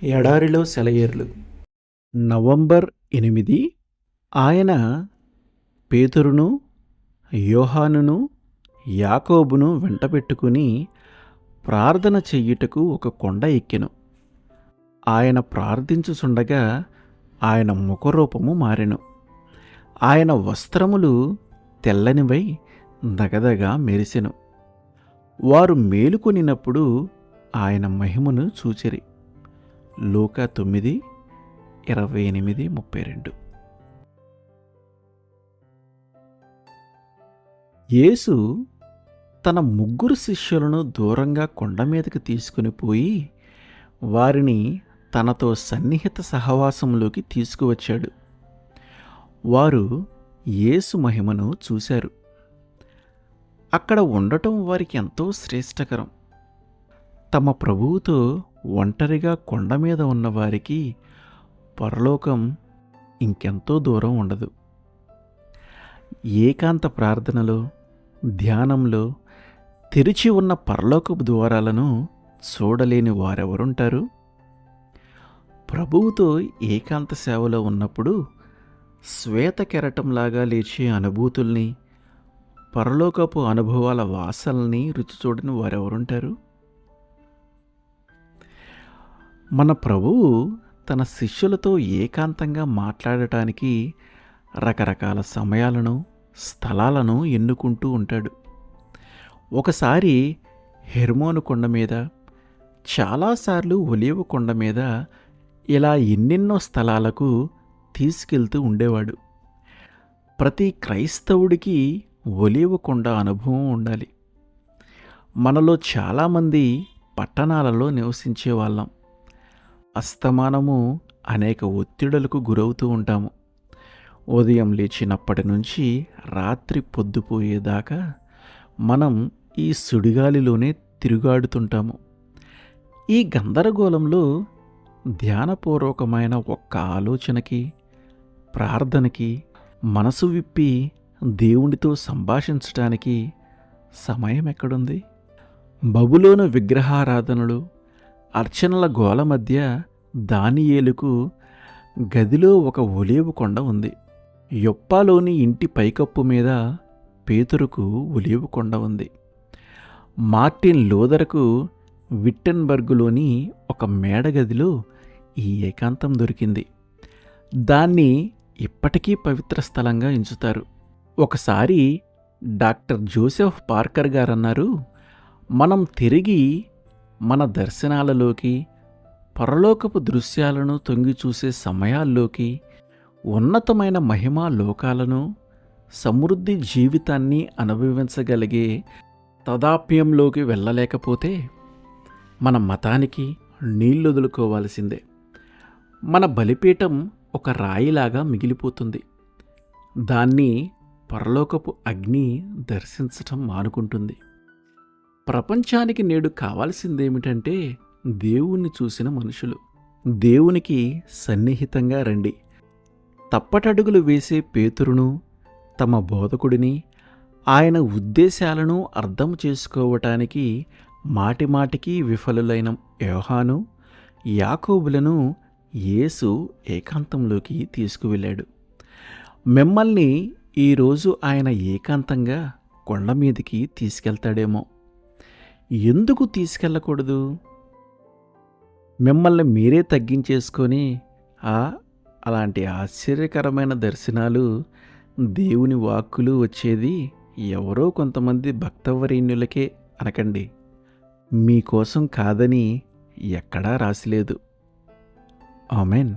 ఎడారిలో సెలయేర్లు. నవంబర్ 8. ఆయన పేతురును, యోహానును, యాకోబును వెంటబెట్టుకుని ప్రార్థన చెయ్యుటకు ఒక కొండ ఎక్కెను. ఆయన ప్రార్థించుచుండగా ఆయన ముఖరూపము మారెను. ఆయన వస్త్రములు తెల్లనివై దగదగా మెరిసెను. వారు మేలుకొనినప్పుడు ఆయన మహిమను చూచిరి. లూకా 9:28-32. యేసు తన 3 శిష్యులను దూరంగా కొండ మీదకి తీసుకుని పోయి వారిని తనతో సన్నిహిత సహవాసంలోకి తీసుకువచ్చాడు. వారు యేసు మహిమను చూశారు. అక్కడ ఉండటం వారికి ఎంతో శ్రేష్టకరం. తమ ప్రభువుతో ఒంటరిగా కొండ మీద ఉన్నవారికి పరలోకం ఇంకెంతో దూరం ఉండదు. ఏకాంత ప్రార్థనలో, ధ్యానంలో తెరిచి ఉన్న పరలోకపు ద్వారాలను చూడలేని వారెవరుంటారు? ప్రభువుతో ఏకాంత సేవలో ఉన్నప్పుడు శ్వేత కెరటంలాగా లేచే అనుభూతుల్ని, పరలోకపు అనుభవాల వాసనల్ని రుచి చూడని వారెవరుంటారు? మన ప్రభువు తన శిష్యులతో ఏకాంతంగా మాట్లాడటానికి రకరకాల సమయాలను, స్థలాలను ఎన్నుకుంటూ ఉంటాడు. ఒకసారి హెర్మోను కొండ మీద, చాలాసార్లు ఒలీవ కొండ మీద, ఇలా ఎన్నెన్నో స్థలాలకు తీసుకెళ్తూ ఉండేవాడు. ప్రతి క్రైస్తవుడికి ఒలీవ కొండ అనుభవం ఉండాలి. మనలో చాలామంది పట్టణాలలో నివసించే వాళ్ళం. అస్తమానము అనేక ఒత్తిడులకు గురవుతూ ఉంటాము. ఉదయం లేచినప్పటి నుంచి రాత్రి పొద్దుపోయేదాకా మనం ఈ సుడిగాలిలోనే తిరుగాడుతుంటాము. ఈ గందరగోళంలో ధ్యానపూర్వకమైన ఒక్క ఆలోచనకి, ప్రార్థనకి, మనసు విప్పి దేవునితో సంభాషించటానికి సమయం ఎక్కడుంది? బబులోను విగ్రహారాధనలు, అర్చనల గోల మధ్య దానియేలుకు గదిలో ఒక ఒలీవ కొండ ఉంది. యొప్పాలోని ఇంటి పైకప్పు మీద పేతురుకు ఒలీవ కొండ ఉంది. మార్టిన్ లూథర్కు విట్టెన్బర్గులోని ఒక మేడగదిలో ఈ ఏకాంతం దొరికింది. దాన్ని ఇప్పటికీ పవిత్ర స్థలంగా ఎంచుతారు. ఒకసారి డాక్టర్ జోసెఫ్ పార్కర్ గారన్నారు, మనం తిరిగి మన దర్శనాలలోకి, పరలోకపు దృశ్యాలను తొంగి చూసే సమయాల్లోకి, ఉన్నతమైన మహిమా లోకాలను, సమృద్ధి జీవితాన్ని అనుభవించగలిగే తదాప్యంలోకి వెళ్ళలేకపోతే మన మతానికి నీళ్ళొదులుకోవాల్సిందే. మన బలిపీఠం ఒక రాయిలాగా మిగిలిపోతుంది. దాన్ని పరలోకపు అగ్ని దర్శించటం మానుకుంటుంది. ప్రపంచానికి నేడు కావాల్సిందేమిటంటే దేవుణ్ణి చూసిన మనుషులు. దేవునికి సన్నిహితంగా రండి. తప్పటడుగులు వేసే పేతురును, తమ బోధకుడిని, ఆయన ఉద్దేశాలను అర్థం చేసుకోవటానికి మాటిమాటికి విఫలులైన యోహాను, యాకోబులను యేసు ఏకాంతంలోకి తీసుకువెళ్ళాడు. మిమ్మల్ని ఈరోజు ఆయన ఏకాంతంగా కొండ మీదికి తీసుకెళ్తాడేమో. ఎందుకు తీసుకెళ్ళకూడదు? మిమ్మల్ని మీరే తగ్గించేసుకొని అలాంటి ఆశ్చర్యకరమైన దర్శనాలు, దేవుని వాక్కులు వచ్చేది ఎవరో కొంతమంది భక్తవరేణ్యులకే అనకండి. మీకోసం కాదని ఎక్కడా రాసిలేదు. ఆమెన్.